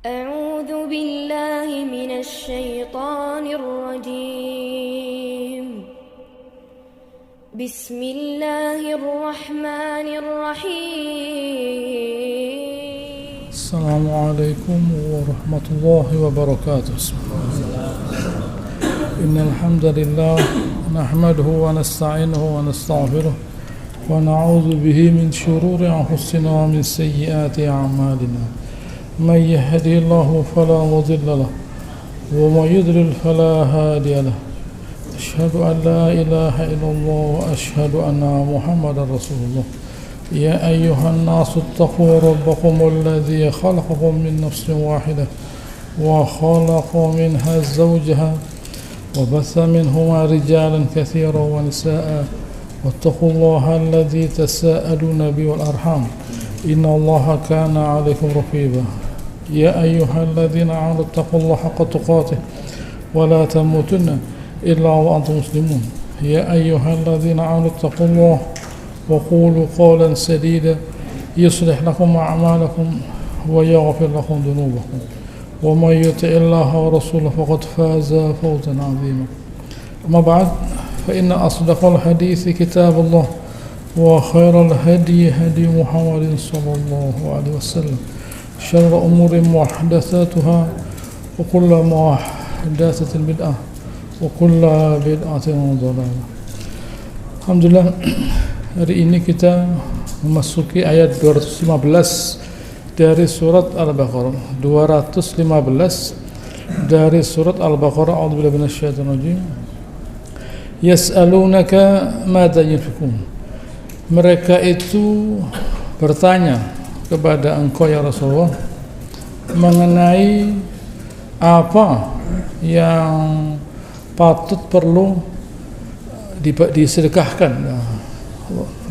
أعوذ بالله من الشيطان الرجيم بسم الله الرحمن الرحيم السلام عليكم ورحمة الله وبركاته. إن الحمد لله نحمده ونستعينه ونستغفره ونعوذ به من شرور أنفسنا ومن سيئات أعمالنا. من يهده الله فلا مضل له ومن يضلل فلا هادي له. أشهد أن لا إله إلا الله وأشهد أن محمدا رسول الله. يا أيها الناس اتقوا ربكم الذي خلقكم من نفس واحدة وخلق منها زوجها وبث منهما رجالا كثيرا ونساء واتقوا الله الذي تساءلون به والأرحام إن الله كان عليكم رقيبا. يا أيها الذين آمنوا اتقوا الله حق تقاته ولا تموتن إلا وأنتم مسلمون. يا أيها الذين آمنوا اتقوا الله وقولوا قولا سديدا يصلح لكم أعمالكم ويغفر لكم ذنوبكم ومن يطع الله ورسوله فقد فاز فوزا عظيما. أما بعد فإن أصدق الحديث كتاب الله وخير الهدي هدي محمد صلى الله عليه وسلم. شر الأمور محدثاتها وكل محدثة بدعة وكل بدعة ضلالة. Alhamdulillah, hari ini kita memasuki ayat 215 dari surat Al-Baqarah. 215 dari surat Al-Baqarah. A'udzubillahi minasyaitonir rajim. Yas'alunaka madza yunfikun. Mereka itu bertanya kepada engkau ya Rasulullah mengenai apa yang patut perlu disedekahkan.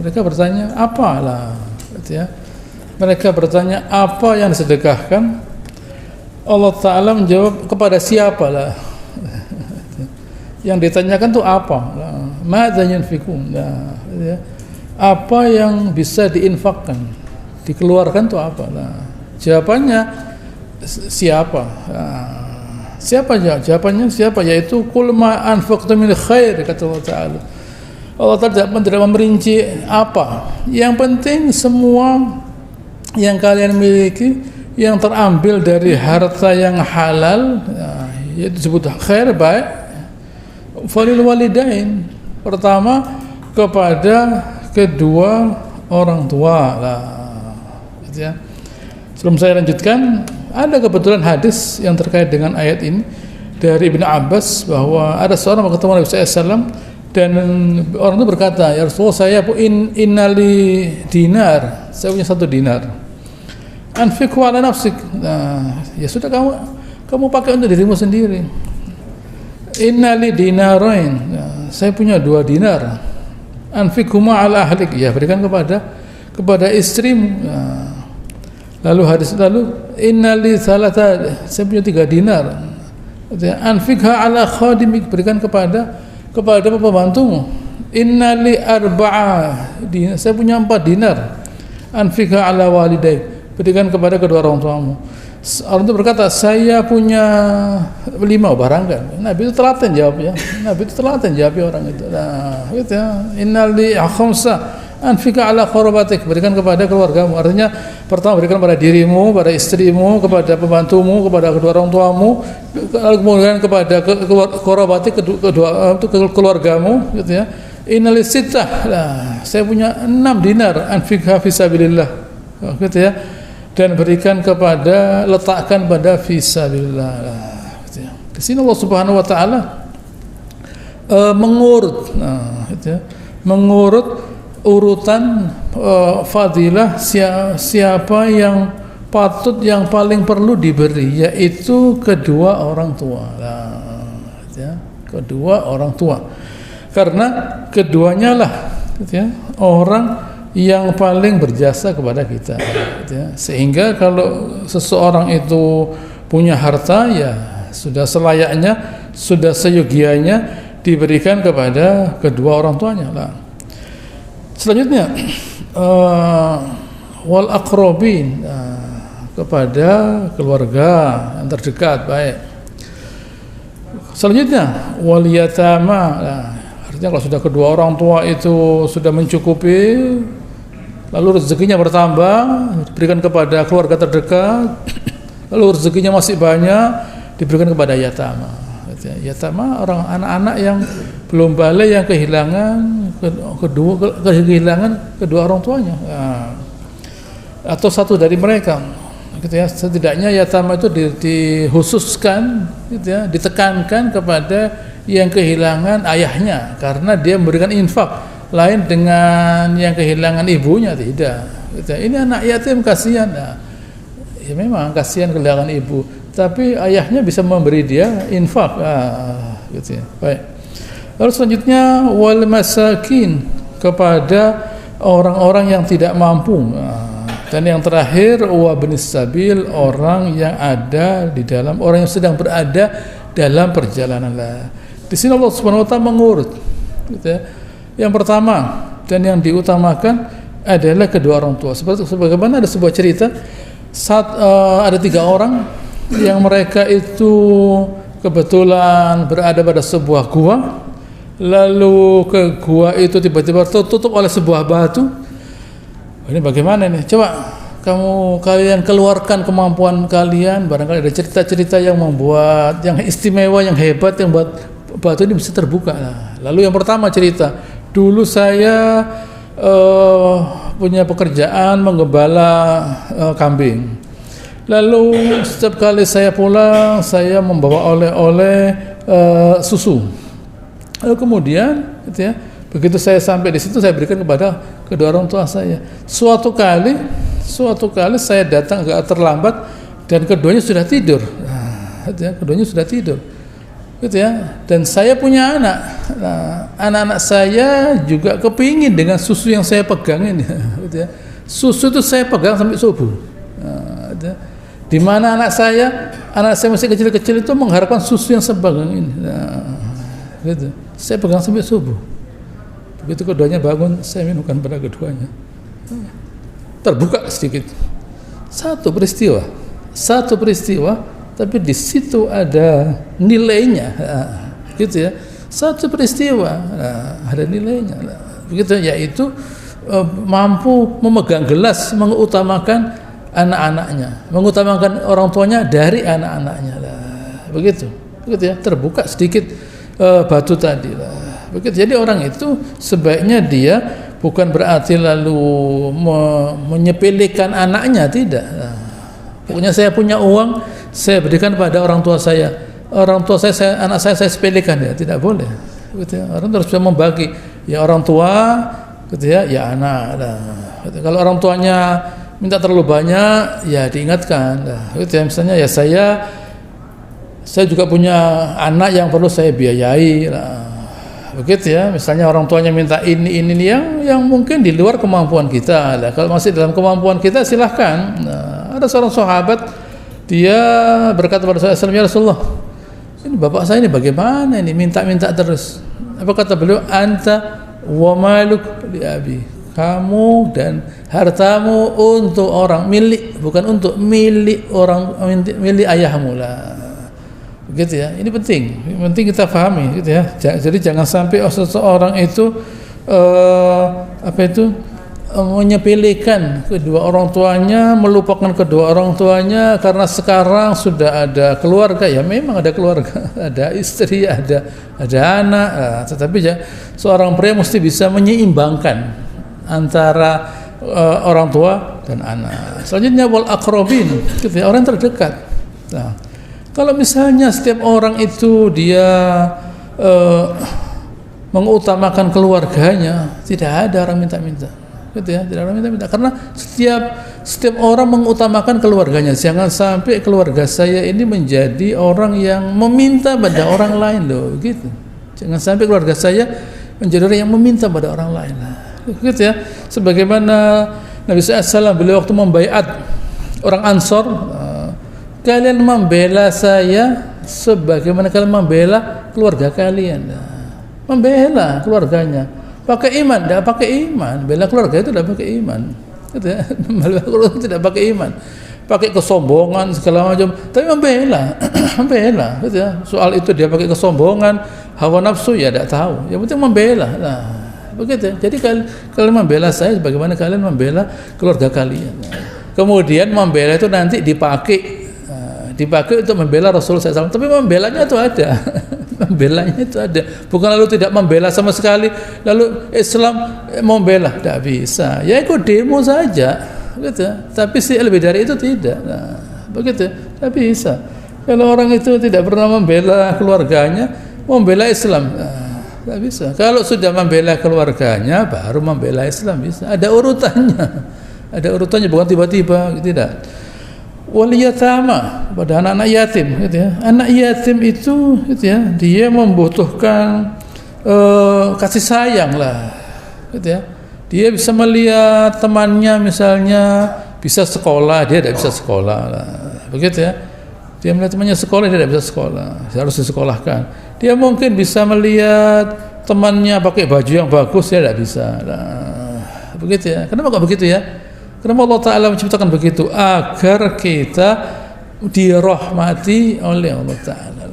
Mereka bertanya apalah, ya. Mereka bertanya apa yang disedekahkan. Allah Ta'ala menjawab kepada siapalah. Yang ditanyakan itu apa? Madza yunfikun. Ya. Apa yang bisa diinfakkan, dikeluarkan itu apa? Jawabannya siapa? Jawabannya siapa? Yaitu kul ma anfaqtum min khair, kata Allah Ta'ala. Allah Ta'ala tidak memperinci apa. Yang penting semua yang kalian miliki yang terambil dari harta yang halal, yaitu disebut khair, baik. Falil walidain, pertama kepada kedua orang tua lah. Ya. Sebelum saya lanjutkan, ada kebetulan hadis yang terkait dengan ayat ini dari Ibnu Abbas bahwa ada seorang bertemu Nabi SAW dan orang itu berkata, ya Rasulullah, saya innali dinar, saya punya 1 dinar. Anfiqhu ala nafsik. Nah, ya sudah kamu pakai untuk dirimu sendiri. Innali dinarain. Nah, saya punya 2 dinar. Anfiqhuma ala ahlik. Ya, berikan kepada istrimu. Nah, lalu innali salata, saya punya 3 dinar. Anfiqha ala khadimik, berikan kepada pembantumu. Innali arba'a dinar, saya punya 4 dinar. Anfiqha ala walidaik, berikan kepada kedua orang tuamu. Orang itu berkata, saya punya 5 barang kan. Nabi itu telaten jawabnya. Orang itu. Nah, gitu ya. Innali khamsa anfika ala qarabatik, berikan kepada keluargamu. Artinya pertama berikan kepada dirimu, pada istrimu, kepada pembantumu, kepada kedua orang tuamu, kemudian kepada qarabatik, kedua keluargamu, gitu ya. Innali sittah, saya punya 6 dinar, anfikha fisabilillah, gitu ya. Dan berikan letakkan pada fisabilillah, gitu ya. Di sini Allah Subhanahu wa taala mengurut, gitu ya. Mengurut urutan fadilah siapa yang patut, yang paling perlu diberi, yaitu kedua orang tua. Ya, kedua orang tua. Karena keduanya lah, gitu ya, orang yang paling berjasa kepada kita, gitu ya. Sehingga kalau seseorang itu punya harta, ya sudah selayaknya, sudah seyogianya diberikan kepada kedua orang tuanya lah. Selanjutnya wal aqrabin, kepada keluarga yang terdekat. Baik. Selanjutnya wal yatama. Nah, artinya kalau sudah kedua orang tua itu sudah mencukupi, lalu rezekinya bertambah, diberikan kepada keluarga terdekat, lalu rezekinya masih banyak, diberikan kepada yatama. Yatama orang anak-anak yang belum balik, yang kehilangan kedua orang tuanya, atau satu dari mereka, gitu ya. Setidaknya yatama itu dikhususkan, gitu ya, ditekankan kepada yang kehilangan ayahnya karena dia memberikan infak, lain dengan yang kehilangan ibunya tidak. Gitu ya. Ini anak yatim kasihan. Nah, ya memang kasihan kehilangan ibu, tapi ayahnya bisa memberi dia infak. Gitu ya. Baik. Lalu selanjutnya wal masakin, kepada orang-orang yang tidak mampu. Dan yang terakhir wabnis sabil, orang yang ada di dalam, orang yang sedang berada dalam perjalanan. Di sini Allah Subhanahu wa taala mengurut, gitu ya. Yang pertama dan yang diutamakan adalah kedua orang tua. Sebagaimana ada sebuah cerita, ada 3 orang yang mereka itu kebetulan berada pada sebuah gua, lalu ke gua itu tiba-tiba tertutup oleh sebuah batu. Ini bagaimana nih? Coba kalian keluarkan kemampuan kalian, barangkali ada cerita-cerita yang membuat, yang istimewa, yang hebat, yang buat batu ini bisa terbuka. Lalu yang pertama cerita, dulu saya punya pekerjaan menggembala kambing. Lalu setiap kali saya pulang, saya membawa oleh-oleh susu. Lalu kemudian, gitu ya, begitu saya sampai di situ, saya berikan kepada kedua orang tua saya. Suatu kali saya datang agak terlambat dan keduanya sudah tidur. Keduanya sudah tidur, gitu ya. Dan saya punya anak. Anak-anak saya juga kepingin dengan susu yang saya pegang ini. Gitu ya. Susu itu saya pegang sampai subuh. Gitu ya. Di mana anak saya masih kecil-kecil itu mengharapkan susu yang saya pegang ini. Gitu. Saya pegang sampai subuh. Begitu keduanya bangun, saya minumkan pada keduanya. Terbuka sedikit. Satu peristiwa, tapi di situ ada nilainya, gitu ya. Satu peristiwa, ada nilainya. Begitu, yaitu mampu memegang gelas, mengutamakan anak-anaknya, mengutamakan orang tuanya dari anak-anaknya. Begitu ya. Terbuka sedikit batu tadi. Begitu. Jadi orang itu sebaiknya dia bukan berarti lalu menyepelekan anaknya, tidak. Pokoknya saya punya uang, saya berikan pada orang tua saya. Orang tua saya anak saya sepelekan, ya tidak boleh. Gitu ya. Orang harus bisa membagi. Ya orang tua, gitu ya, ya anak. Gitu. Kalau orang tuanya minta terlalu banyak, ya diingatkan. Gitu ya. Misalnya ya saya juga punya anak yang perlu saya biayai. Begitu ya, misalnya orang tuanya minta ini yang mungkin di luar kemampuan kita. Kalau masih dalam kemampuan kita, silahkan. Ada seorang sahabat, dia berkata kepada saya, ya Rasulullah, ini bapak saya ini bagaimana ini, minta-minta terus. Apa kata beliau? Anta wa maluk li abi, kamu dan hartamu untuk orang, milik, bukan untuk milik orang, milik ayahmu lah. Begitu ya, ini penting kita pahami, gitu ya. Jadi jangan sampai seseorang itu menyepelekan kedua orang tuanya, melupakan kedua orang tuanya karena sekarang sudah ada keluarga. Ya memang ada keluarga, ada istri, ada anak, tetapi ya seorang pria mesti bisa menyeimbangkan antara orang tua dan anak. Selanjutnya wal aqrabin, gitu ya, orang terdekat. Nah, kalau misalnya setiap orang itu dia mengutamakan keluarganya, tidak ada orang minta-minta, gitu ya, tidak ada orang minta-minta. Karena setiap orang mengutamakan keluarganya. Jangan sampai keluarga saya ini menjadi orang yang meminta pada orang lain, loh, gitu. Jangan sampai keluarga saya menjadi orang yang meminta pada orang lain, gitu ya. Sebagaimana Nabi SAW beliau waktu membaiat orang Ansor, kalian membela saya sebagaimana kalian membela keluarga kalian. Membela keluarganya. Pakai iman, tidak pakai iman. Bela keluarga itu tidak pakai iman. Gitu ya. Bela keluarga tidak pakai iman. pakai kesombongan segala macam, tapi membela, membela, gitu ya. Soal itu dia pakai kesombongan, hawa nafsu ya tidak tahu. Yang penting membela. Nah, begitu. Jadi kalian membela saya, bagaimana kalian membela keluarga kalian. Nah, kemudian membela itu nanti dipakai untuk membela Rasulullah SAW. Tapi membelanya itu ada. Membelanya itu ada, bukan lalu tidak membela sama sekali, lalu Islam membela, tidak bisa. Ya ikut demo saja, gitu. Tapi si lebih dari itu tidak. Nah, begitu, tidak bisa. Kalau orang itu tidak pernah membela keluarganya, membela Islam, tidak bisa. Kalau sudah membela keluarganya, baru membela Islam bisa. Ada urutannya, ada urutannya, bukan tiba-tiba, tidak. Wal yatama, pada anak-anak yatim, gitu ya. Anak yatim itu, gitu ya, dia membutuhkan kasih sayang lah, gitu ya. Dia bisa melihat temannya misalnya bisa sekolah, dia tidak bisa sekolah lah, begitu ya. Dia melihat temannya sekolah, dia tidak bisa sekolah, harus disekolahkan. Dia mungkin bisa melihat temannya pakai baju yang bagus, dia tidak bisa lah, begitu ya. Kenapa kok begitu ya? Kenapa Allah Ta'ala menciptakan begitu? Agar kita dirahmati oleh Allah Ta'ala.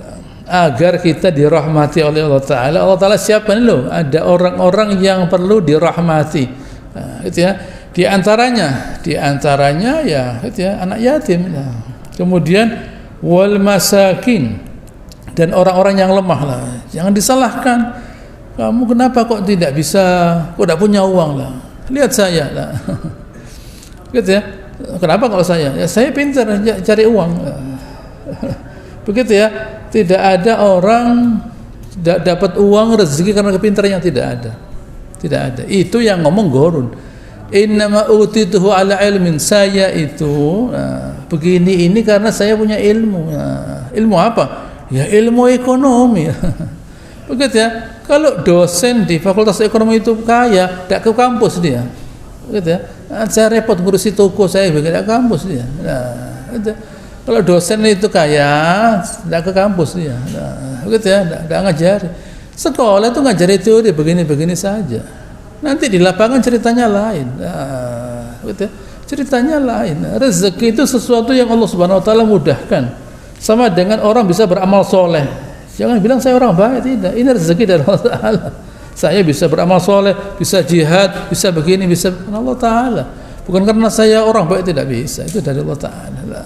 Agar kita dirahmati oleh Allah Ta'ala. Allah Ta'ala siapkan loh, ada orang-orang yang perlu dirahmati. Nah, itu ya. Di antaranya ya, itu ya, anak yatim. Nah, kemudian wal masakin, dan orang-orang yang lemah lah. Jangan disalahkan. Kamu kenapa kok tidak bisa? Kok tidak punya uang lah? Lihat saya lah. Gitu ya. Kenapa kalau saya? Ya saya pintar cari uang. Begitu ya. Tidak ada orang dapat uang rezeki karena kepintarannya, tidak ada. Tidak ada. Itu yang ngomong Qorun. Innama utituhu ala ilmin, saya itu begini ini karena saya punya ilmu. Ilmu apa? Ya ilmu ekonomi. Begitu ya. Kalau dosen di Fakultas Ekonomi itu kaya, tidak ke kampus dia. Gitu ya. Saya repot ngurusi toko saya begitu kampus dia. Nah, gitu. Kalau dosen itu kaya, tidak ke kampus dia. Nah, begitu ya, tidak ngajari. Sekolah itu ngajari teori begini-begini saja. Nanti di lapangan ceritanya lain. Nah, gitu ya. Ceritanya lain. Rezeki itu sesuatu yang Allah Subhanahu Wa Taala mudahkan. Sama dengan orang bisa beramal soleh. Jangan bilang saya orang baik, tidak. Ini rezeki dari Allah Taala. Saya bisa beramal soleh, bisa jihad, bisa begini, bisa Allah Ta'ala. Bukan karena saya orang baik, tidak bisa. Itu dari Allah Ta'ala.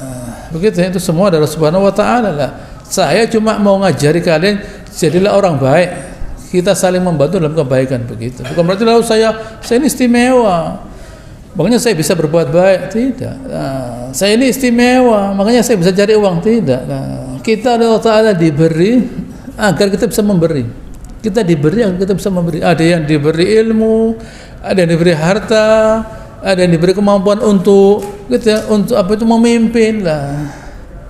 Begitu, itu semua dari Subhanahu Wa Ta'ala lah. Saya cuma mau ngajari kalian, jadilah orang baik. Kita saling membantu dalam kebaikan, begitu. Bukan berarti lalu saya ini istimewa, makanya saya bisa berbuat baik, tidak. Nah, saya ini istimewa, makanya saya bisa cari uang, tidak. Nah, kita Allah Ta'ala diberi agar kita bisa memberi. Kita diberi agar kita bisa memberi. Ada yang diberi ilmu, ada yang diberi harta, ada yang diberi kemampuan untuk, gitu ya, untuk apa itu memimpin lah,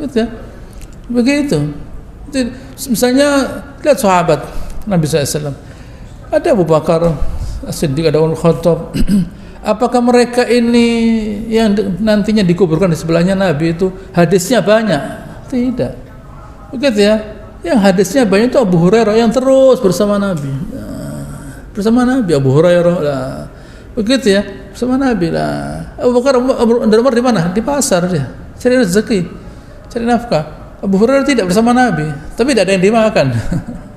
gitu ya. Begitu. Jadi, misalnya lihat sahabat Nabi SAW. Ada Abu Bakar As-Siddiq, ada Umar Khattab. Apakah mereka ini yang nantinya dikuburkan di sebelahnya Nabi itu hadisnya banyak? Tidak. Begitu ya. Yang hadisnya banyak itu Abu Hurairah yang terus bersama Nabi. Bersama Nabi Abu Hurairah lah. Begitu ya, bersama Nabi lah. Abu Bakar dan Umar di mana? Di pasar dia. Cari rezeki, cari nafkah. Abu Hurairah tidak bersama Nabi, tapi tidak ada yang dimakan.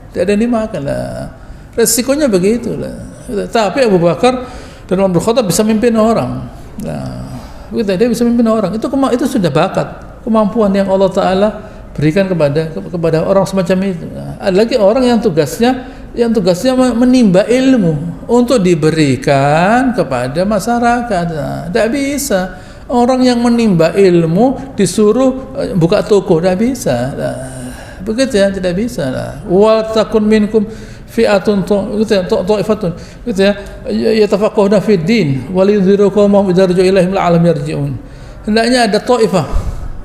Tidak ada yang dimakan lah. Resikonya begitu lah. Tapi Abu Bakar dan Umar bin Khattab bisa memimpin orang. Nah, begitu, dia bisa memimpin orang. Itu sudah bakat, kemampuan yang Allah Ta'ala berikan kepada orang semacam itu. Nah, ada lagi orang yang tugasnya menimba ilmu untuk diberikan kepada masyarakat. Nah, tidak bisa orang yang menimba ilmu disuruh buka toko, tidak bisa. Nah, begitu ya, tidak bisa. Wal takun minkum fi'atun ta'ifatun, gitu ya, yatafaqahuna fid din wal yudhiru qaumahum idza raja'u ilaihim la'alam yarji'un. Hendaknya ada ta'ifah,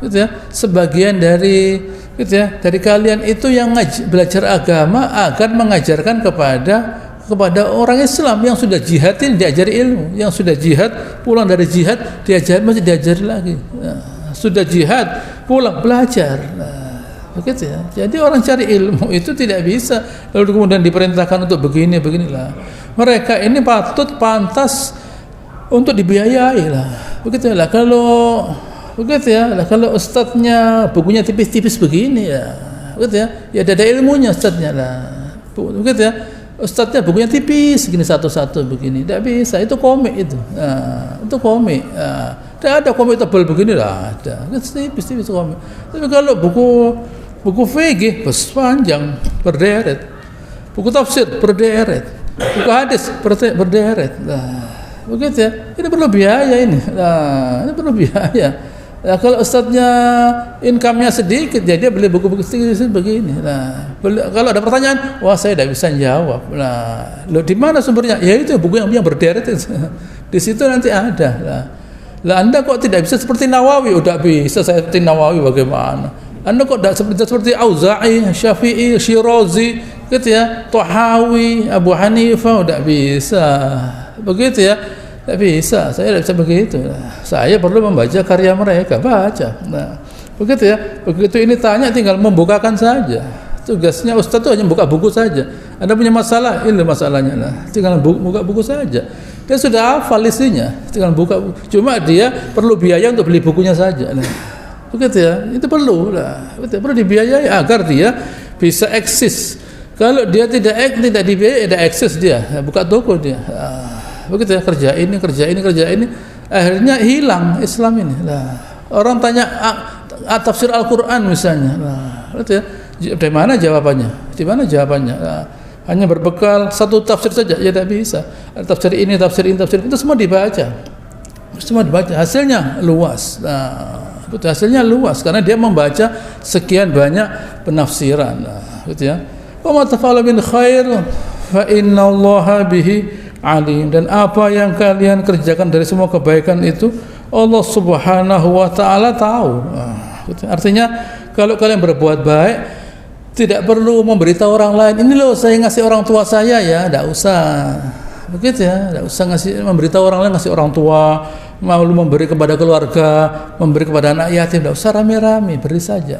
gitu ya, sebagian dari, gitu ya, dari kalian itu yang belajar agama agar mengajarkan kepada orang Islam yang sudah jihad ini diajari ilmu, yang sudah jihad pulang dari jihad masih diajari lagi. Nah, sudah jihad pulang belajar. Nah, begitu ya. Jadi orang cari ilmu itu tidak bisa lalu kemudian diperintahkan untuk beginilah. Mereka ini pantas untuk dibiayai lah. Begitu lah. Kalau begitu ya. Lah kalau ustadznya bukunya tipis-tipis begini ya, begitu ya. Ya ada ilmunya ustadznya lah, begitu ya. Ustadznya bukunya tipis segini satu-satu begini, tidak bisa. Itu komik itu, itu komik. Tidak ada komik tebal begini lah, ada. Tipis-tipis komik. Tapi kalau buku fikih panjang berderet, buku tafsir berderet, buku hadis berderet. Nah, begitu ya. Ini perlu biaya ini. Nah, ini perlu biaya. Nah, kalau ustadznya income-nya sedikit, ya dia beli buku-buku sedikit begini. Nah, kalau ada pertanyaan, wah saya tidak bisa jawab. Nah, lo di mana sumbernya? Ya itu buku yang berderet itu. Di situ nanti ada. Lah Anda kok tidak bisa seperti Nawawi? Udah bisa saya seperti Nawawi bagaimana? Anda kok tidak seperti Auza'i, Syafi'i, Syirazi, gitu ya, Tahawi, Abu Hanifah? Udah bisa. Begitu ya. Tidak bisa, saya tidak bisa begitu. Saya perlu membaca karya mereka, baca. Nah, begitu ya. Begitu ini tanya, tinggal membukakan saja. Tugasnya ustaz itu hanya buka buku saja. Anda punya masalah, ini masalahnya. Nah, tinggal buka buku saja. Dia sudah hafal isinya, tinggal buka. Cuma dia perlu biaya untuk beli bukunya saja. Nah, begitu ya. Itu perlu lah. Perlu dibiayai agar dia bisa eksis. Kalau dia tidak dibiayai, tidak eksis dia. Buka toko dia. Begitu ya, kerja ini, akhirnya hilang Islam ini. Nah, orang tanya tafsir Al-Quran misalnya, nah, begitu ya, dari mana jawabannya? Nah, hanya berbekal satu tafsir saja, ya tidak bisa. Tafsir ini itu semua dibaca, hasilnya luas. Nah, betul, hasilnya luas karena dia membaca sekian banyak penafsiran. Nah, gitu ya. Wa ma tafa'alu min khair fa innallaha bihi alim, dan apa yang kalian kerjakan dari semua kebaikan itu Allah Subhanahu wa taala tahu. Artinya kalau kalian berbuat baik tidak perlu memberitahu orang lain, ini loh saya ngasih orang tua saya ya, tidak usah. Begitu ya, tidak usah memberitahu orang lain, ngasih orang tua, mau memberi kepada keluarga, memberi kepada anak yatim, tidak usah rame-rame, beri saja.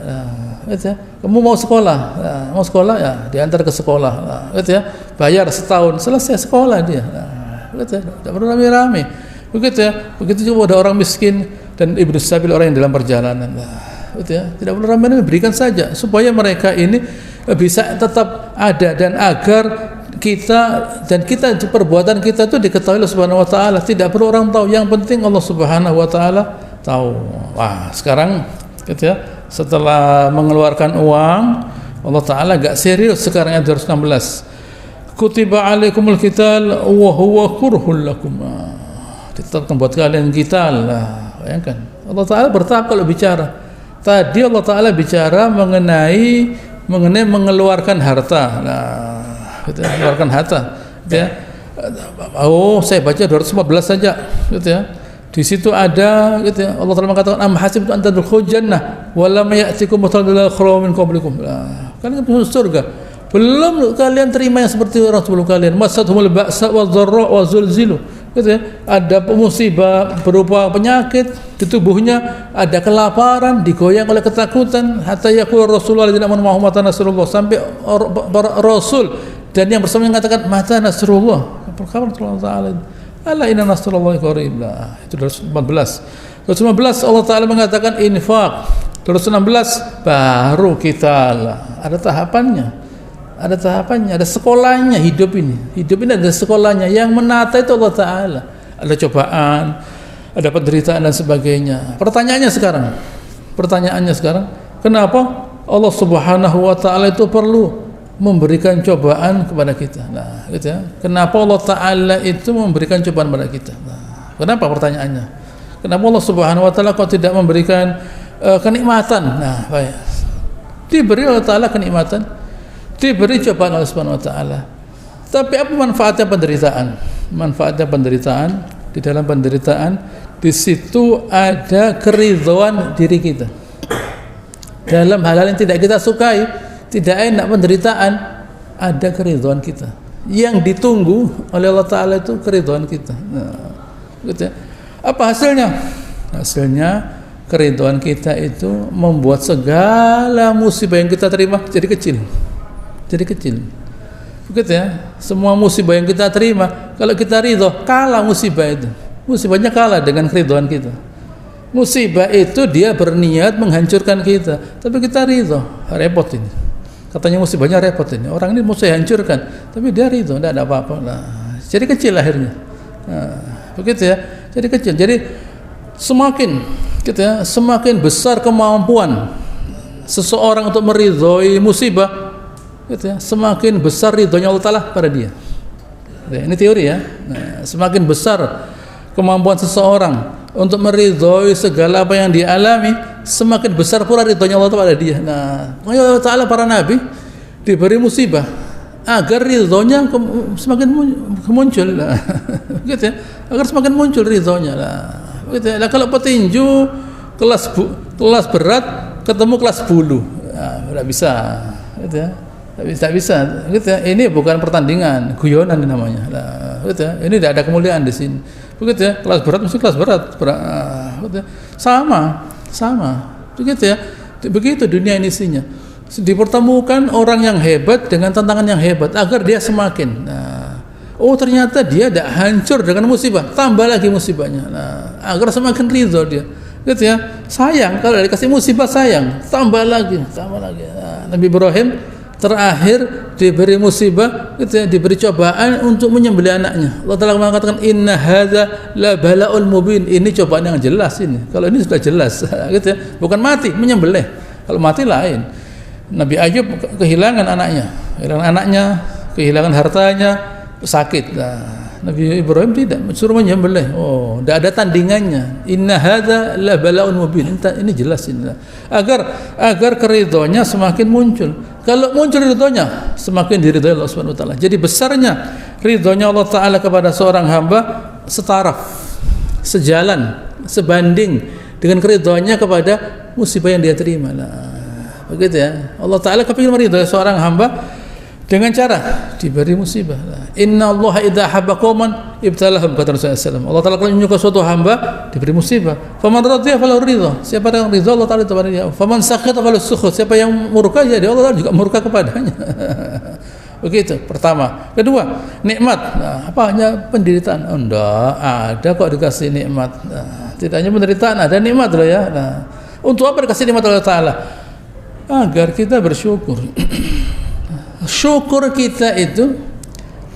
Gitu ya. Kamu mau sekolah, ya diantar ke sekolah, gitu ya, bayar setahun, selesai sekolah dia, gitu ya, tidak perlu rame-rame, begitu ya. Begitu juga ada orang miskin dan ibnu sabil, orang yang dalam perjalanan, gitu ya, tidak perlu rame-rame, berikan saja supaya mereka ini bisa tetap ada dan agar kita perbuatan kita itu diketahui Allah Subhanahu wa taala, tidak perlu orang tahu, yang penting Allah Subhanahu wa taala tahu. Wah, sekarang gitu ya, setelah mengeluarkan uang, Allah Ta'ala gak serius sekarang ayat 216. Kutiba alaikumul qital wa huwa kurhul lakum. Ditetapkan buat kalian qital. Bayangkan, Allah Ta'ala bertahap kalau bicara. Tadi Allah Ta'ala bicara mengenai mengeluarkan harta. Gitu ya, mengeluarkan harta. Gitu ya. Oh, saya baca 214 saja, gitu ya. Di situ ada, gitu ya, Allah Taala mengatakan am hasibtum an tadkhulul jannah wa lam ya'tikum mathalul ladzina min qablikum. Kalian masuk surga, belum kalian terima yang seperti orang sebelum kalian. Masathumul ba'sa wadh-dharra wa zulzilu. Gitu ya, ada musibah berupa penyakit di tubuhnya, ada kelaparan, digoyang oleh ketakutan, hatta yaqul rasulullah sallallahu alaihi wasallam mata nasrullah, sampai para rasul dan yang bersama mengatakan mata nasrullah. Kabar Allah Taala, ala inna nasrullahi qarib. Itu 214. 215 Allah Taala mengatakan infak. 216 baru kita ada tahapannya. Ada sekolahnya hidup ini. Hidup ini ada sekolahnya. Yang menata itu Allah Taala. Ada cobaan, ada penderitaan dan sebagainya. Pertanyaannya sekarang, kenapa Allah Subhanahu wa taala itu perlu memberikan cobaan kepada kita? Nah, gitu ya. Kenapa Allah Ta'ala itu memberikan cobaan kepada kita? Nah, kenapa pertanyaannya? Kenapa Allah Subhanahu wa taala kok tidak memberikan kenikmatan? Nah, baik. Diberi Allah Ta'ala kenikmatan, diberi cobaan Allah Subhanahu wa taala. Tapi apa manfaatnya penderitaan? Manfaatnya penderitaan, di dalam penderitaan di situ ada keridhaan diri kita. Dalam hal-hal yang tidak kita sukai, tidak enak, penderitaan, ada keridhaan kita. Yang ditunggu oleh Allah Ta'ala itu keridhaan kita. Nah, gitu ya. Apa hasilnya? Hasilnya keridhaan kita itu membuat segala musibah yang kita terima jadi kecil. Begitu ya. Semua musibah yang kita terima, kalau kita ridho, kalah musibah itu. Musibahnya kalah dengan keridhaan kita. musibah itu dia berniat menghancurkan kita, tapi kita ridho, repot ini. Katanya musibahnya repot ini. Orang ini mau saya hancurkan, tapi dia ridho, tidak ada apa-apa. Nah, jadi kecil akhirnya. Nah, begitu ya. Jadi kecil. Jadi semakin gitu ya, semakin besar kemampuan seseorang untuk meridhoi musibah, gitu ya, semakin besar ridhonya Allah Ta'ala pada dia. Ini teori ya. Nah, semakin besar kemampuan seseorang untuk meridhoi segala apa yang dialami, semakin besar pula ridhonya Allah pada dia. Nah, Allah Ta'ala para nabi diberi musibah agar ridhonya semakin muncul. Nah, gitu ya, agar semakin muncul ridhonya. Nah, gitu ya. Nah, kalau petinju kelas berat ketemu kelas bulu, nah, tidak bisa, gitu ya. Tidak bisa, gitu ya. Ini bukan pertandingan, guyonan ini namanya. Nah, gitu ya. Ini tidak ada kemuliaan di sini. Begitu ya, kelas berat mesti kelas berat. Gitu ya. Sama. Begitu ya. Begitu dunia ini isinya. Dipertemukan orang yang hebat dengan tantangan yang hebat agar dia semakin. Nah, oh ternyata dia tidak hancur dengan musibah, tambah lagi musibahnya. Nah, agar semakin ridho dia. Gitu ya. Sayang kalau dikasih musibah, sayang, tambah lagi. Nah, Nabi Ibrahim terakhir diberi musibah, gitu ya, diberi cobaan untuk menyembelih anaknya. Allah Ta'ala mengatakan inna hadza la bala'ul mubin. Ini cobaan yang jelas ini. Kalau ini sudah jelas, gitu ya. Bukan mati, menyembelih. Kalau mati lain. Nabi Ayub kehilangan anaknya, kehilangan hartanya, sakit. Nah, Nabi Ibrahim tidak, suruh menyembelih. Oh, tidak ada tandingannya. Inna hadza la bala'un mubin. Ini jelas ini. Agar keridhonya semakin muncul. Kalau muncul ridhonya, semakin diridhoi Allah Subhanahu wa taala. Jadi besarnya ridhonya Allah Ta'ala kepada seorang hamba setaraf, sejalan, sebanding dengan keridhoannya kepada musibah yang dia terima. Nah, begitu ya. Allah Ta'ala kepingin meridhoi seorang hamba dengan cara diberi musibah. Inna Allah idza habba qauman ibtalahum, kata Rasulullah SAW. Allah Ta'ala kalau menyukai suatu hamba diberi musibah. Faman radiya falahu ridha. Siapa yang ridha Allah Ta'ala kepada dia. Faman sakhita falahu sukhut. Siapa yang murka ya dia Allah Ta'ala juga murka kepadanya. Begitu pertama. Kedua, nikmat. Nah, apa hanya penderitaan? Oh, enggak, ada kok dikasih nikmat. Nah, tidak hanya penderitaan, ada nikmat loh ya. Nah, untuk apa dikasih nikmat Allah Ta'ala? Agar kita bersyukur. Syukur kita itu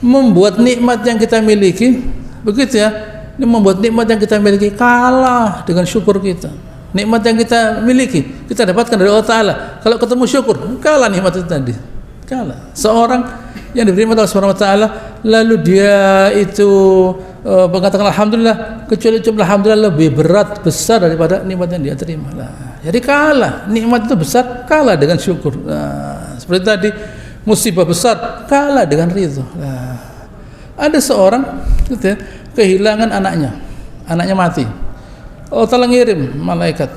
membuat nikmat yang kita miliki, begitu ya, ini membuat nikmat yang kita miliki kalah dengan syukur kita. Nikmat yang kita miliki kita dapatkan dari Allah Ta'ala, kalau ketemu syukur kalah nikmat itu tadi, kalah. Seorang yang diberi nikmat Allah Subhanahu wa taala lalu dia itu mengatakan alhamdulillah, kecuali cuma alhamdulillah lebih berat, besar daripada nikmat yang dia terima. Nah, jadi kalah, nikmat itu besar kalah dengan syukur. Nah, seperti tadi musibah besar kalah dengan ridho. Nah, ada seorang gitu ya, kehilangan anaknya mati. Allah Ta'ala ngirim malaikat,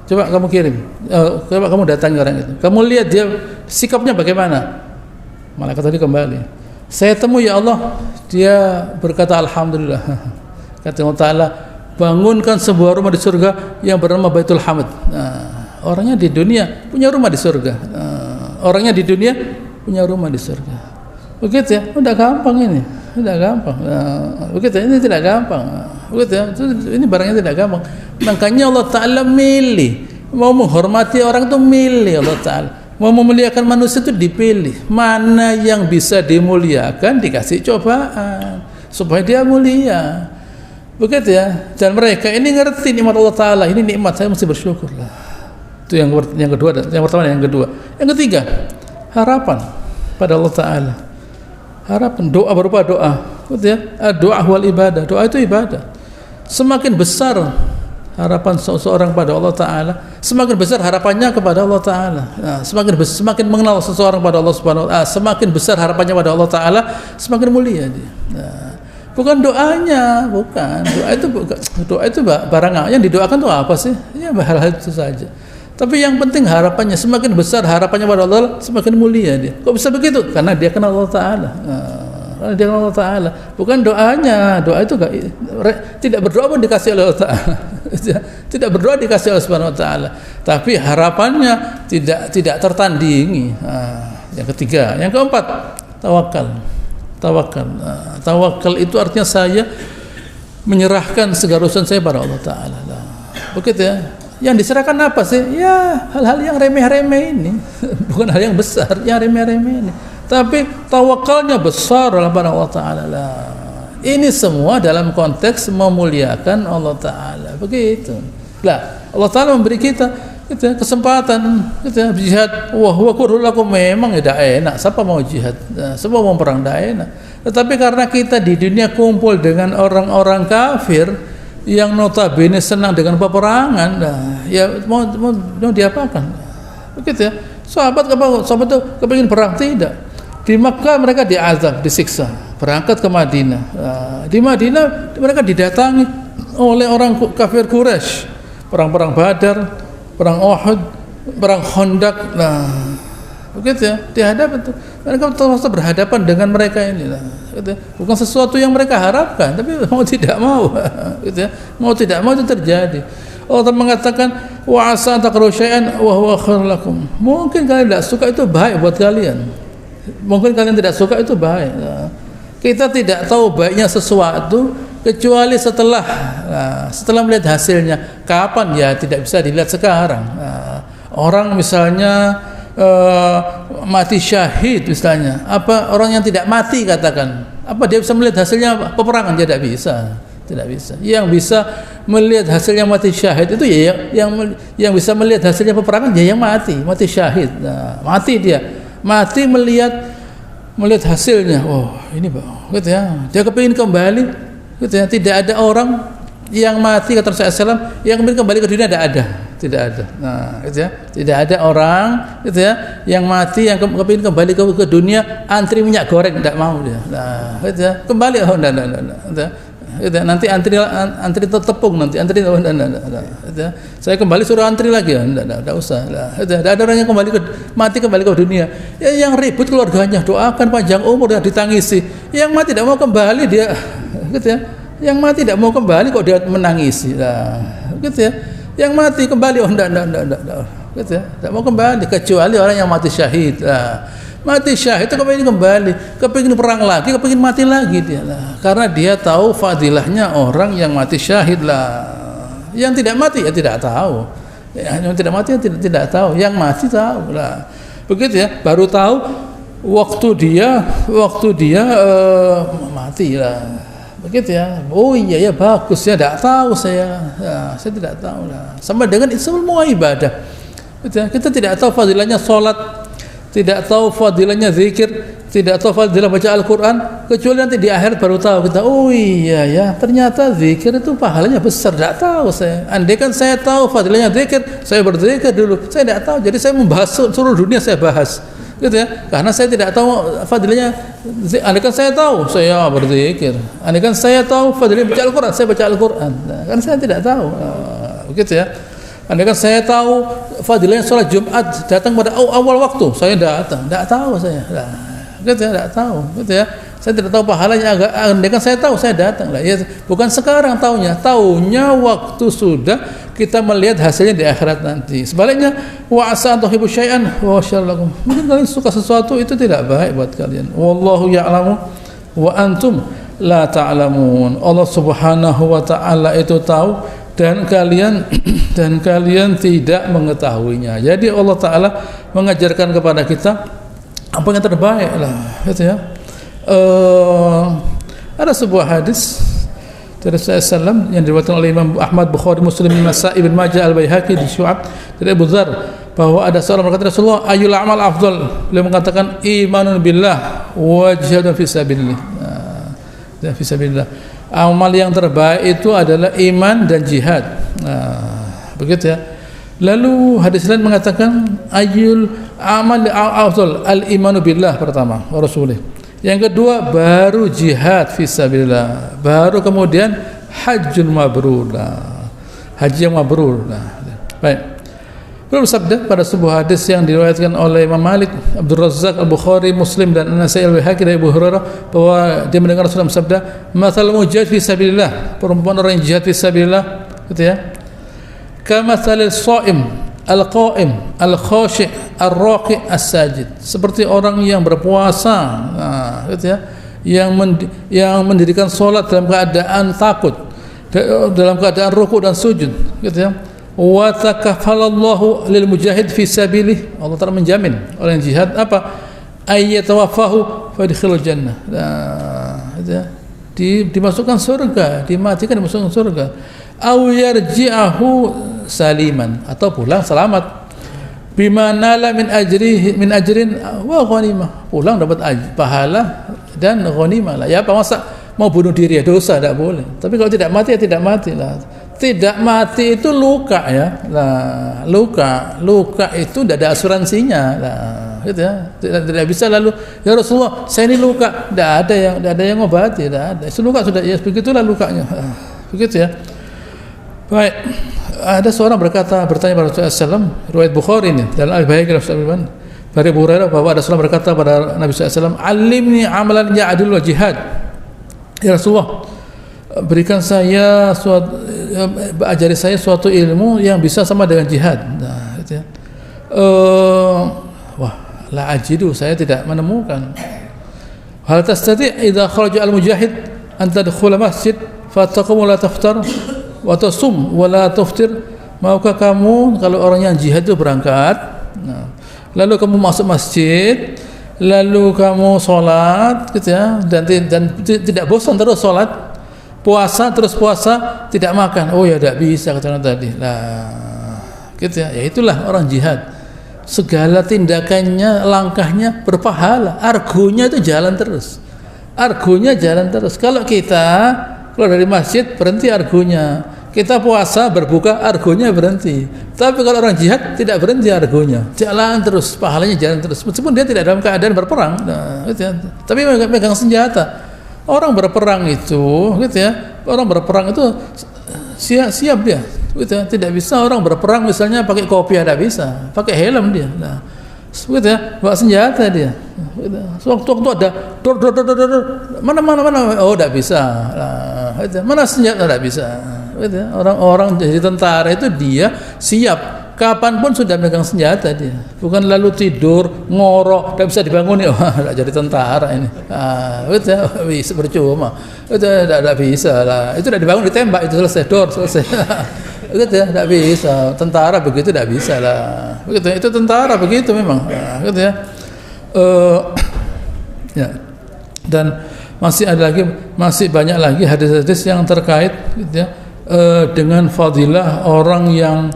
coba kamu kirim, coba kamu datangi orang itu, kamu lihat dia sikapnya bagaimana. Malaikat tadi kembali, saya temui ya Allah, dia berkata alhamdulillah. Kata Allah Ta'ala, bangunkan sebuah rumah di surga yang bernama Baitul Hamd. Nah, orangnya di dunia punya rumah di surga. Orangnya di dunia punya rumah di surga. Begitu ya, udah gampang ini, udah gampang. Begitu, ini tidak gampang. Begitu ya, ini barangnya tidak gampang. Makanya Allah Ta'ala milih, mau menghormati orang itu milih Allah Ta'ala, mau memuliakan manusia itu dipilih. Mana yang bisa dimuliakan dikasih cobaan supaya dia mulia. Begitu ya. Dan mereka ini ngerti nikmat Allah Ta'ala, ini nikmat, saya mesti bersyukur lah. Itu yang kedua, yang pertama dan yang kedua. Yang ketiga, harapan pada Allah Ta'ala. Harapan, doa berupa doa. Betul ya? Doa wal ibadah. Doa itu ibadah. Semakin besar harapan seseorang pada Allah Ta'ala, semakin besar harapannya kepada Allah Ta'ala. Nah, semakin mengenal seseorang pada Allah Subhanahu wa taala, semakin besar harapannya pada Allah Ta'ala, semakin mulia dia. Nah, bukan doanya, bukan. Doa itu barang yang didoakan itu apa sih? Ya hal-hal itu saja. Tapi yang penting harapannya, semakin besar harapannya pada Allah, semakin mulia dia. Kok bisa begitu? Karena dia kenal Allah Ta'ala. Karena dia kenal Allah Ta'ala. Bukan doanya. Doa itu tidak berdoa pun dikasih oleh Allah Ta'ala. Tidak berdoa dikasih oleh Subhanahu wa taala. Tapi harapannya tidak tertandingi. Yang ketiga, yang keempat, tawakal. Tawakal itu artinya saya menyerahkan segala urusan saya pada Allah Ta'ala. begitu ya. Yang diserahkan apa sih? Ya hal-hal yang remeh-remeh ini, bukan hal yang besar, yang remeh-remeh ini. Tapi tawakalnya besar pada Allah Taala. Ini semua dalam konteks memuliakan Allah Taala. Begitu. Lah, Allah Taala memberi kita gitu, kesempatan gitu, jihad. Wah, huwa kurhul lakum, memang tidak enak. Siapa mau jihad? Semua mau perang tidak enak. Tetapi karena kita di dunia kumpul dengan orang-orang kafir yang notabene senang dengan peperangan, ya mau diapakan? Begitu ya. Sahabat itu kepingin perang, tidak. Di Makkah mereka diazab, disiksa. Berangkat ke Madinah. Di Madinah mereka didatangi oleh orang kafir Quraisy. Perang-perang Badar, perang Uhud, perang Khandaq. Begitu ya. Dihadapan itu. Mereka terus berhadapan dengan mereka ini. Gitu ya. Bukan sesuatu yang mereka harapkan, tapi mau tidak mau. Gitu ya. Mau tidak mau itu terjadi. Allah mengatakan wa asa takrahu syai'an wa huwa khairul lakum. Mungkin kalian tidak suka, itu baik buat kalian. Mungkin kalian tidak suka, itu baik. Kita tidak tahu baiknya sesuatu kecuali setelah melihat hasilnya. Kapan? Ya tidak bisa dilihat sekarang. Orang misalnya mati syahid misalnya, apa orang yang tidak mati katakan, apa dia bisa melihat hasilnya peperangan? Dia tidak bisa. Tidak bisa. Yang bisa melihat hasilnya mati syahid itu ya yang bisa melihat hasilnya peperangan ya yang mati syahid. Mati mati melihat hasilnya. Oh, ini gitu ya. Dia kepingin kembali, gitu ya. Tidak ada orang yang mati, kata Rasulullah SAW, yang kepingin kembali ke dunia, tidak ada. Nah, gitu ya. Tidak ada orang, gitu ya, yang mati yang kepingin kembali ke dunia, antri minyak goreng, tidak mau dia. Nah, gitu ya. Kembali, oh, enggak. Gitu ya. Gitu, nanti antri tepung, nanti antri enggak. Saya kembali suruh antri lagi, enggak usah. Tidak ada orang yang mati kembali ke dunia. Ya, yang ribut keluarganya, doakan panjang umur dan ditangisi. Yang mati tidak mau kembali dia, gitu ya. Yang mati tidak mau kembali kok dia menangisi. Gitu ya. Yang mati kembali, oh enggak. Gitu ya. Tidak mau kembali kecuali orang yang mati syahid. Mati syahid itu kepingin kembali, kepingin perang lagi, kepingin mati lagi dia karena dia tahu fadilahnya orang yang mati syahid lah. Yang tidak mati ya tidak tahu. Yang tidak mati ya tidak tahu. Yang mati tahu lah. Begitu ya, baru tahu waktu dia mati lah. Begitu ya. Oh iya ya, bagus ya, tidak tahu saya tidak tahu lah. Sama dengan semua ibadah. Gitu ya. Kita tidak tahu fadilahnya sholat, tidak tahu fadilahnya zikir, tidak tahu fadilah baca Al-Quran, kecuali nanti di akhir baru tahu kita. Oh iya ya, ternyata zikir itu pahalanya besar. Tidak tahu saya. Andai kan saya tahu fadilahnya zikir, saya berzikir dulu. Saya tidak tahu, jadi saya membahas seluruh dunia, saya bahas, gitu ya. Karena saya tidak tahu fadilahnya. Andai kan saya tahu, saya berzikir. Andai kan saya tahu fadilahnya baca Al-Quran, saya baca Al-Quran. Kan saya tidak tahu, begitu ya. Andai kan saya tahu fadilahnya sholat Jumat, datang pada awal waktu, saya datang. Tidak tahu saya. Gitu ya, tidak tahu. Gitu ya. Saya tidak tahu pahalanya. Andai kan saya tahu, saya datang. Ya, bukan sekarang taunya waktu sudah kita melihat hasilnya di akhirat nanti. Sebaliknya, wa asa an tuhibbu syai'an wa syarrun lakum. Mungkin kalian suka sesuatu, itu tidak baik buat kalian. Wallahu ya'lamu wa antum la ta'lamun. Allah Subhanahu wa taala itu tahu dan kalian tidak mengetahuinya. Jadi Allah Taala mengajarkan kepada kita apa yang terbaik lah, gitu ya. Ada sebuah hadis dari Rasulullah SAW yang diriwayatkan oleh Imam Ahmad, Bukhari, Muslim, Nasa'i, Ibn Majah, Al-Baihaqi di Syu'ab dari Abu Dzar, bahwa ada seorang berkata, Rasulullah, ayyul a'mal afdal? Beliau mengatakan imanun billah wa jihadun fi sabilillah. Fi sabilillah. Amal yang terbaik itu adalah iman dan jihad. Begitu ya. Lalu hadis lain mengatakan ayyul amal afdal, al imanu billah pertama wa rasulih. Yang kedua baru jihad fi sabilillah, baru kemudian hajjun mabrur. Haji yang mabrur. Baik. Beliau bersabda pada sebuah hadis yang diriwayatkan oleh Imam Malik, Abdul Razzaq, Al-Bukhari, Muslim dan An-Nasa'i, Al-Baihaqi dari Abu Hurairah, bahwa dia mendengar Rasulullah bersabda, "Matsal mujahid fi sabilillah," perempuan orang yang jihad fi sabilillah, gitu ya. "Kamatsalil sha'im al-qa'im al-khashi' ar-raqi' as-sajid." Seperti orang yang berpuasa, gitu ya, yang mendirikan salat dalam keadaan takut, dalam keadaan rukuk dan sujud, gitu ya. Wa takaffalallahu lil mujahid fi sabilih, Allah Ta'ala menjamin orang yang jihad apa? Ayyatawaffahu fa yadkhulul jannah. Nah, gitu ya. Dimasukkan surga, dimatikan dimasukkan surga. Aw yarji'ahu saliman, atau pulang selamat. Bima nala min ajrin wa ghanimah, pulang dapat pahala dan ghanimah lah. Ya apa masa mau bunuh diri ya dosa, tidak boleh. Tapi kalau tidak mati ya tidak mati lah. Tidak mati itu luka ya. Nah, luka itu tidak ada asuransinya lah, gitu ya. Tidak bisa lalu ya Rasulullah saya ini luka, tidak ada yang ngobati, tidak ada. Itu luka sudah ya begitulah lukanya. Begitu ya. Baik, ada seorang bertanya pada Rasulullah SAW, riwayat Bukhari ini dalam Al-Baihaqi dari Abu Hurairah, bahwa ada seorang berkata pada Nabi SAW, alimni amalan ya'adil wa jihad. Ya Rasulullah, berikan saya ajari saya suatu ilmu yang bisa sama dengan jihad. Nah, gitu ya. La ajidu, saya tidak menemukan. Hal tastati' idza kharaja al-mujahid an tadkhula masjid fa taqum wa la taftar wa tasum wa la tuftir. Maukah kamu kalau orang yang jihad itu berangkat, nah, lalu kamu masuk masjid, lalu kamu sholat, gitu ya, dan tidak bosan terus sholat, puasa terus puasa, tidak makan. Oh ya tidak bisa, kata tadi. Nah, gitu ya. Ya itulah orang jihad. Segala tindakannya, langkahnya berpahala, argonya itu jalan terus. Argonya jalan terus. Kalau kita keluar dari masjid berhenti argonya, kita puasa berbuka argonya berhenti. Tapi kalau orang jihad tidak berhenti argonya, jalan terus, pahalanya jalan terus. Meskipun dia tidak dalam keadaan berperang, nah, gitu ya. Tapi megang senjata. Orang berperang itu, gitu ya. Orang berperang itu siap dia, gitu ya. Tidak bisa orang berperang misalnya pakai kopiah, tidak bisa, pakai helm dia. Nah, gitu ya, bawa senjata dia. Waktu ada dor mana oh tidak bisa. Nah, gitu. Mana senjata, tidak bisa. Gitu ya. Orang jadi tentara itu dia siap kapanpun sudah megang senjata dia, bukan lalu tidur ngorok tidak bisa dibangun ya, tidak jadi tentara ini. Gitu ya, bisa percuma. Itu tidak bisa lah. Itu tidak dibangun ditembak itu selesai, dor selesai. Gitu ya, tidak bisa. Tentara begitu tidak bisa lah. Begitu, itu tentara begitu memang. Gitu ya. Ya. Dan masih ada lagi, masih banyak lagi hadis-hadis yang terkait, gitu ya, dengan fadilah orang yang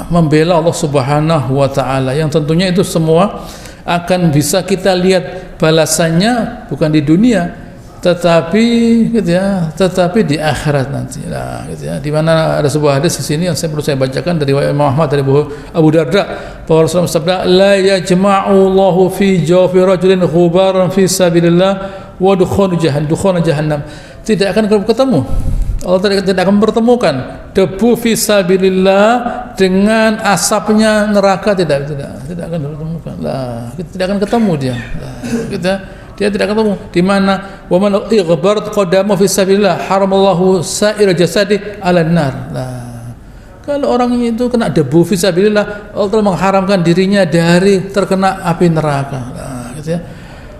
membela Allah Subhanahu wa Ta'ala, yang tentunya itu semua akan bisa kita lihat balasannya bukan di dunia, tetapi gitu ya, tetapi di akhirat nanti. Nah, gitu ya. Di mana ada sebuah hadis di sini yang perlu saya bacakan dari Imam Ahmad, dari Abu Darda, bahwa Rasulullah bersabda, la yajma'u Allahu fi jawfi rajulin ghubaran fi sabilillah wa dukhana jahannam. Tidak akan ketemu, Allah tidak akan mempertemukan debu fisabilillah dengan asapnya neraka, tidak akan ditemukan. Lah, tidak akan ketemu dia. Lah, dia tidak ketemu. Di mana wa man ighbarat qadamu fisabilillah haramallahu sa'ira jasadi 'alan nar. Lah, kalau orang itu kena debu fisabilillah, Allah telah mengharamkan dirinya dari terkena api neraka. Lah, gitu ya.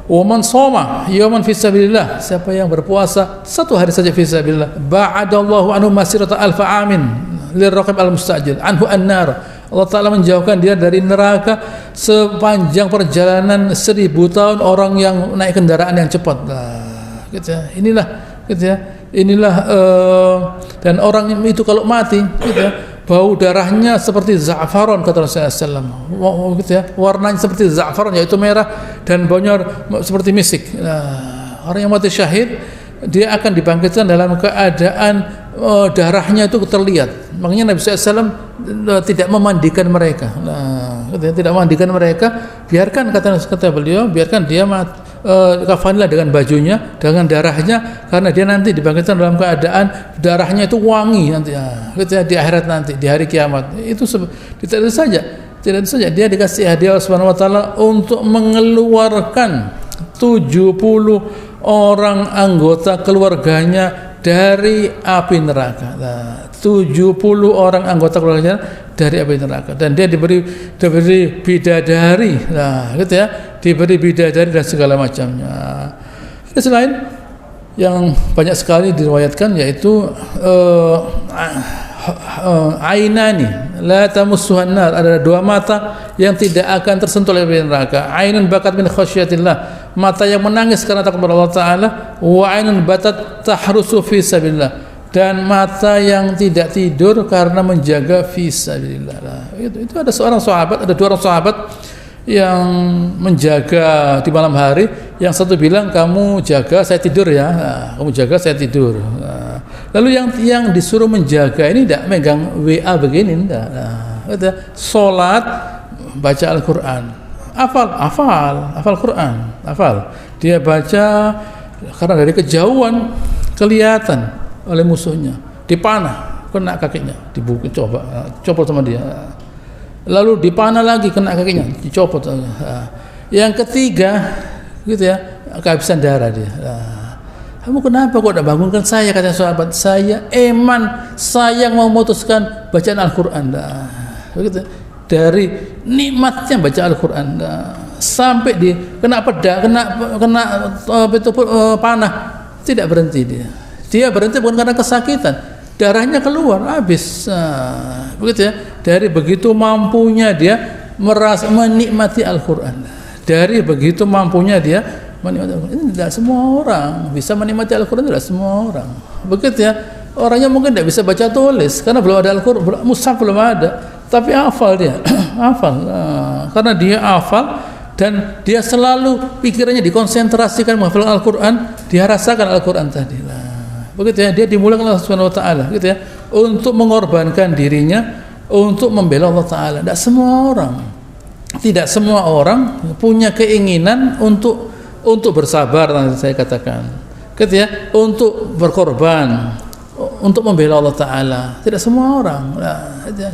Wa man shoma yawman fi sabilillah, siapa yang berpuasa satu hari saja fi sabilillah, ba'adallahu anhu masirata alfa amin lirraqib almustajil anhu annar. Allah Ta'ala menjauhkan dia dari neraka sepanjang perjalanan 1000 tahun orang yang naik kendaraan yang cepat. Nah, gitu ya. Inilah, gitu ya. Inilah dan orang itu kalau mati, gitu ya, bau darahnya seperti za'faron, kata Rasulullah SAW, gitu ya, warnanya seperti za'faron, yaitu merah, dan baunya seperti misik. Nah, orang yang mati syahid, dia akan dibangkitkan dalam keadaan darahnya itu terlihat. Makanya Nabi SAW tidak memandikan mereka. Nah, gitu ya, tidak memandikan mereka, biarkan, kata beliau, biarkan dia mati. Kafanilah dengan bajunya, dengan darahnya, karena dia nanti dibangkitkan dalam keadaan darahnya itu wangi nanti, gitu ya, di akhirat nanti, di hari kiamat. Itu tidak saja dia dikasih hadiah Allah Subhanahu wa Ta'ala untuk mengeluarkan 70 orang anggota keluarganya dari api neraka. Nah, 70 orang anggota keluarganya dari api neraka, dan dia diberi bidadari, nah, gitu ya, diberi bidadari dan segala macamnya. Selain yang banyak sekali diriwayatkan, yaitu ainani la tamussuhan nar, ada dua mata yang tidak akan tersentuh oleh neraka. Ainun bakat min khasyatillah, mata yang menangis karena takut kepada Allah Ta'ala. Wa ainun batat tahrusu fi sabilillah, dan mata yang tidak tidur karena menjaga fi sabilillah. Itu ada dua orang sahabat yang menjaga di malam hari. Yang satu bilang, kamu jaga, saya tidur ya. Kamu jaga, saya tidur. Lalu yang disuruh menjaga ini tidak megang WA begini, tidak. Sholat, baca Al-Quran, hafal Quran, hafal. Dia baca karena dari kejauhan kelihatan oleh musuhnya, dipanah, kena kakinya, dibukul, copot sama dia. Lalu dipanah lagi, kena kakinya, dicopot. Yang ketiga, gitu ya, kehabisan darah dia. Kamu kenapa kok tidak bangunkan saya, kata sahabat? Saya eman, saya mau memutuskan bacaan Al-Quran. Begitu. Dari nikmatnya baca Al-Quran, sampai di kena pedang, kena panah, tidak berhenti dia. Dia berhenti bukan karena kesakitan, darahnya keluar habis. Begitu ya. Dari begitu mampunya dia menikmati Al-Quran. Dari begitu mampunya dia menikmati Al-Quran. Ini tidak semua orang bisa menikmati Al-Quran, tidak semua orang. Begitu ya. Orangnya mungkin tidak bisa baca tulis karena belum ada Al-Quran, mushaf belum ada, tapi hafal dia. Hafal. Karena dia hafal dan dia selalu pikirannya dikonsentrasikan menghafal Al-Quran, dia rasakan Al-Quran tadi. Begitu ya, dia dimulakan Allah Subhanahu wa taala, gitu ya, untuk mengorbankan dirinya untuk membela Allah Ta'ala. Tidak semua orang punya keinginan untuk bersabar, nanti saya katakan, gitu ya, untuk berkorban, untuk membela Allah Ta'ala. Tidak semua orang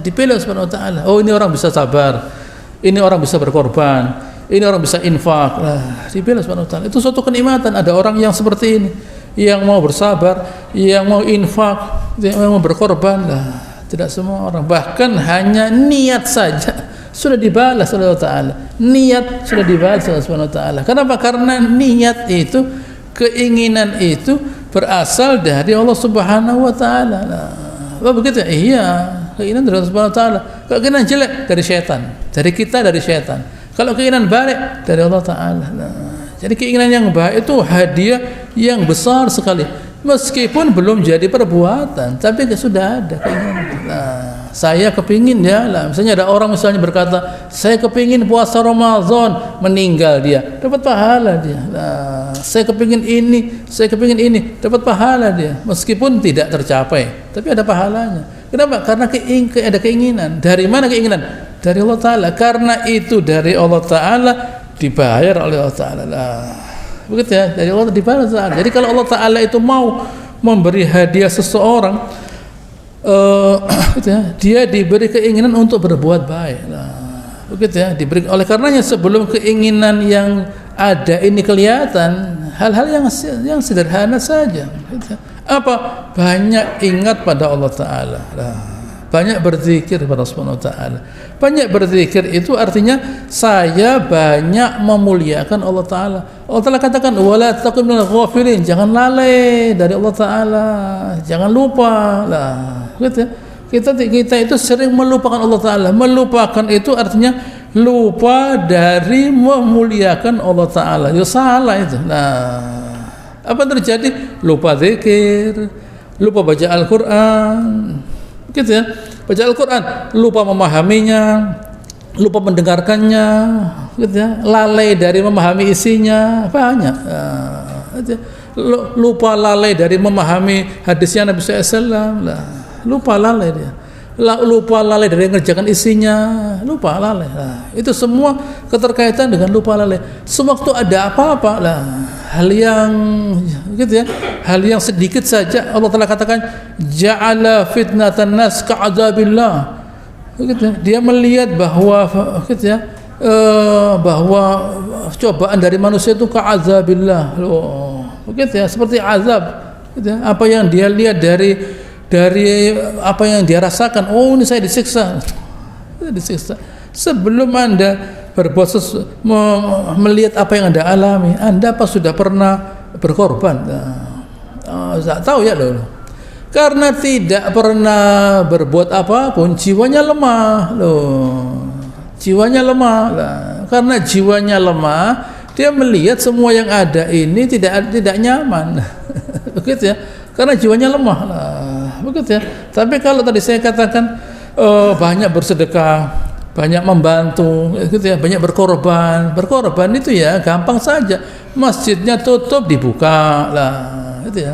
dipilih Subhanahu wa taala. Oh, ini orang bisa sabar, ini orang bisa berkorban, ini orang bisa infak, dipilih Subhanahu wa taala. Itu suatu kenikmatan. Ada orang yang seperti ini, yang mau bersabar, yang mau infak, yang mau berkorban. Tidak semua orang. Bahkan hanya niat saja sudah dibalas oleh Allah Ta'ala. Niat sudah dibalas oleh Allah Subhanahu wa taala. Kenapa? Karena niat itu, keinginan itu berasal dari Allah Subhanahu wa taala. Begitu ya? Iya, keinginan dari Allah Subhanahu wa taala. Kalau keinginan jelek dari syaitan, dari kita, dari syaitan. Kalau keinginan baik dari Allah Ta'ala. Jadi keinginan yang baik itu hadiah yang besar sekali, meskipun belum jadi perbuatan, tapi sudah ada keinginan. Saya kepingin ya, misalnya ada orang misalnya berkata, saya kepingin puasa Ramadan, meninggal dia, dapat pahala dia. Saya kepingin ini, dapat pahala dia, meskipun tidak tercapai, tapi ada pahalanya. Kenapa? Karena ada keinginan. Dari mana keinginan? Dari Allah Ta'ala. Karena itu dari Allah Ta'ala, dibayar oleh Allah Ta'ala. Begitu ya, dari Allah dibayar Allah Ta'ala. Jadi kalau Allah Ta'ala itu mau memberi hadiah seseorang, gitu ya, dia diberi keinginan untuk berbuat baik. Begitu ya, diberi. Oleh karenanya sebelum keinginan yang ada ini kelihatan, hal-hal yang sederhana saja. Gitu ya. Apa? Banyak ingat pada Allah Ta'ala. Banyak berzikir kepada Allah Subhanahu wa taala. Banyak berzikir itu artinya saya banyak memuliakan Allah Ta'ala. Allah Ta'ala katakan, wala takun minal ghafilin, jangan lalai dari Allah Ta'ala, jangan lupa lah. Gitu ya. Kita itu sering melupakan Allah Ta'ala. Melupakan itu artinya lupa dari memuliakan Allah Ta'ala. Ya salah itu. Nah, apa terjadi? Lupa zikir, lupa baca Al-Quran, gitu ya, baca Al-Quran, lupa memahaminya, lupa mendengarkannya, gitu ya, lalai dari memahami isinya, banyak. Gitu ya. Lupa lalai dari memahami hadisnya Nabi SAW, lupa lalai dia. Lupa lalai dari mengerjakan isinya, lupa lalai. Itu semua keterkaitan dengan lupa lalai. Sewaktu ada apa-apa lah, hal yang gitu ya, hal yang sedikit saja Allah Ta'ala katakan ja'ala fitnatan nas ka'adzabillah. Gitu ya. Dia melihat bahwa gitu ya, bahwa cobaan dari manusia itu ka'adzabillah. Begitu ya, seperti azab. Gitu ya. Apa yang dia lihat dari apa yang dia rasakan, oh ini saya disiksa. Sebelum Anda berbuat melihat apa yang Anda alami, Anda apa sudah pernah berkorban? Tak tahu ya loh. Karena tidak pernah berbuat apapun, jiwanya lemah loh. Jiwanya lemah lah. Karena jiwanya lemah, dia melihat semua yang ada ini tidak nyaman. Begitu ya. Karena jiwanya lemah lah. Begitu ya. Tapi kalau tadi saya katakan banyak bersedekah, banyak membantu, gitu ya, banyak berkorban itu ya gampang saja. Masjidnya tutup dibuka lah, gitu ya.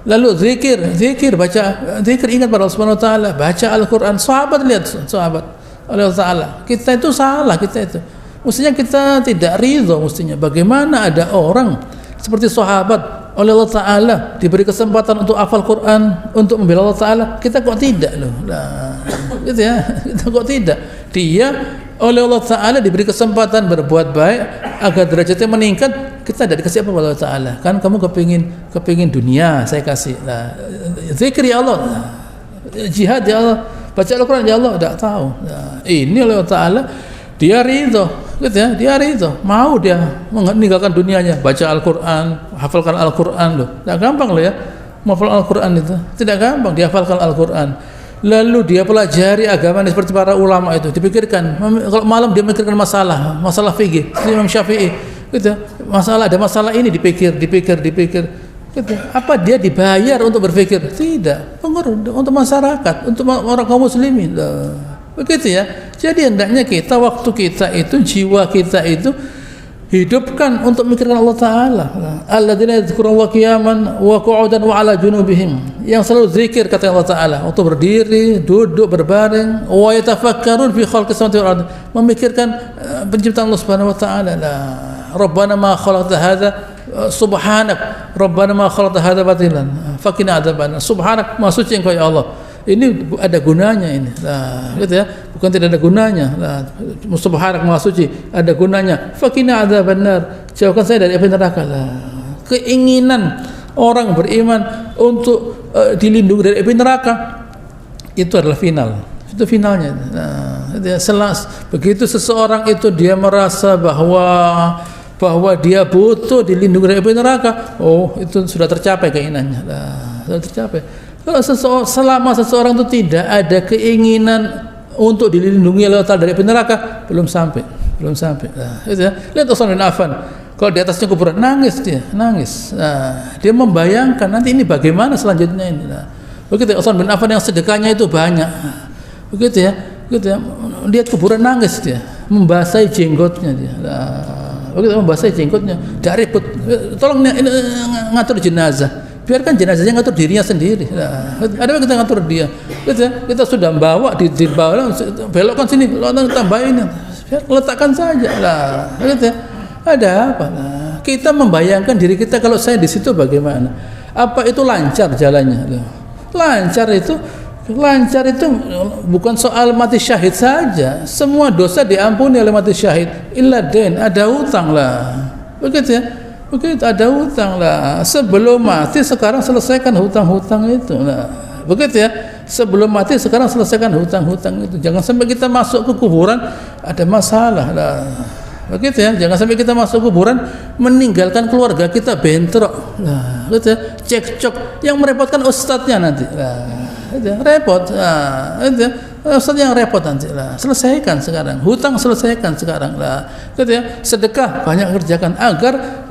Lalu zikir, baca zikir, ingat pada Allah Subhanahu wa taala, baca Al-Qur'an. Sahabat, lihat sahabat Allah taala. Kita itu salah, kita itu. Mestinya kita tidak ridho, mestinya. Bagaimana ada orang seperti sahabat oleh Allah taala diberi kesempatan untuk hafal Quran, untuk membela Allah taala, kita kok tidak loh. Nah, gitu ya. Kita kok tidak. Dia oleh Allah taala diberi kesempatan berbuat baik agar derajatnya meningkat, kita tidak dikasih apa oleh Allah taala. Kan kamu kepingin dunia, saya kasih. Nah, zikir ya Allah. Nah, jihad ya Allah. Baca Al-Qur'an ya Allah, tidak tahu. Nah, ini oleh Allah taala dia ridho, gitu ya, dia ridho, mau dia meninggalkan dunianya, baca Al-Quran, hafalkan Al-Quran loh, tidak gampang loh ya, menghafal Al-Quran itu, tidak gampang dihafalkan Al-Quran. Lalu dia pelajari agama ini seperti para ulama itu, dipikirkan, kalau malam dia memikirkan masalah fikih, Imam Syafi'i, gitu, ada masalah ini dipikir, gitu. Apa dia dibayar untuk berpikir? Tidak, untuk masyarakat, untuk orang kaum muslimin. Begitu ya. Jadi hendaknya kita, waktu kita itu, jiwa kita itu hidupkan untuk memikirkan Allah taala. Alladzina yadhkurullaha qiyaman wa qu'udan wa 'ala junubihim. Yang selalu zikir kata Allah taala, waktu berdiri, duduk, berbaring, wa yatafakkarun fi khalqis samawati wal ardh. Memikirkan penciptaan Allah Subhanahu wa taala. Rabbana ma khalaqta hadza subhanak. Rabbana ma khalaqta hadza batilan. Faqina adzabannar. Subhanak, Maha suci Engkau ya Allah. Ini ada gunanya ini. Nah, gitu ya. Bukan tidak ada gunanya. Nah, subhanak Maha suci, ada gunanya. Faqina adzabannar. Jauhkan saya dari api neraka. Nah, keinginan orang beriman untuk dilindungi dari api neraka itu adalah final. Itu finalnya. Nah, itu ya. Begitu seseorang itu dia merasa bahwa dia butuh dilindungi dari api neraka, oh itu sudah tercapai keinginannya. Nah, sudah tercapai. Kalau selama seseorang itu tidak ada keinginan untuk dilindungi oleh Allah dari api neraka, belum sampai. Nah, itu ya. Lihat Utsman bin Affan, kalau di atasnya kuburan nangis dia. Nah, dia membayangkan nanti ini bagaimana selanjutnya ini. Nah, begitu Utsman bin Affan yang sedekahnya itu banyak. Begitu ya. Lihat kuburan nangis dia, membasahi jenggotnya dia. Nah, begitu membasahi jenggotnya, tidak ribut. Tolong ngatur jenazah. Biarkan jenazahnya ngatur dirinya sendiri. Nah, ada apa kita ngatur dia? Kita sudah bawa dibawa, belokkan sini, tambahin, letakkan saja. Lah, ada apa? Nah, kita membayangkan diri kita kalau saya di situ bagaimana? Apa itu lancar jalannya? Lancar itu bukan soal mati syahid saja. Semua dosa diampuni oleh mati syahid. Illa dain, ada hutang lah. Begitu ya. Begitu, ada hutang lah. Sebelum mati sekarang selesaikan hutang-hutang itu. Nah, begitu ya. Sebelum mati sekarang selesaikan hutang-hutang itu. Jangan sampai kita masuk ke kuburan ada masalah lah. Begitu ya. Jangan sampai kita masuk kuburan meninggalkan keluarga kita bentrok. Nah, gitu ya. Cekcok yang merepotkan ustadznya nanti. Nah, itu repot. Nah, itu ustadz yang repot nanti lah. Selesaikan sekarang. Hutang selesaikan sekarang lah. Gitu ya. Sedekah banyak kerjakan agar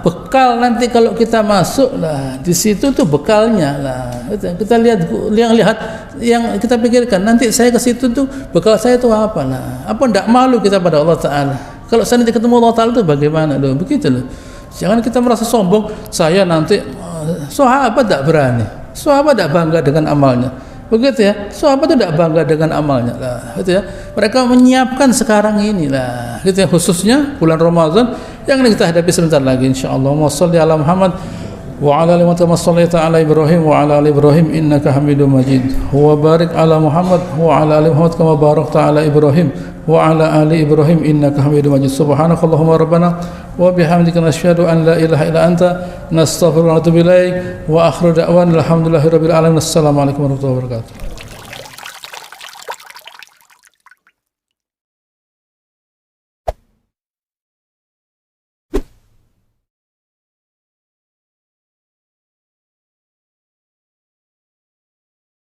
bekal nanti kalau kita masuk lah di situ tuh bekalnya lah. Kita lihat yang kita pikirkan nanti saya ke situ tuh bekal saya itu apa lah. Apa ndak malu kita pada Allah Taala? Kalau saya nanti ketemu Allah Taala itu bagaimana loh? Begitu loh. Jangan kita merasa sombong. Saya nanti sahabat tidak berani. Sahabat tidak bangga dengan amalnya. Begitu ya. Sahabat itu tidak bangga dengan amalnya lah. Gitu ya. Mereka menyiapkan sekarang ini lah. Gitu ya. Khususnya bulan Ramadan yang kita hadapi sebentar lagi insyaallah. Wassalli ala Muhammad wa ala ali Muhammad shallaita ala Ibrahim wa ala ali Ibrahim innaka Hamidum Majid. Wa barik ala Muhammad wa ala ali Muhammad kama barakta ala Ibrahim wa ala ali Ibrahim innaka Hamidum Majid. Subhanakallahumma rabbana wa bihamdika nasyhadu an la ilaha illa anta nastaghfiruka wa natubu ilaik wa akhiru da'wana alhamdulillahirabbil alamin. Assalamualaikum warahmatullahi wabarakatuh.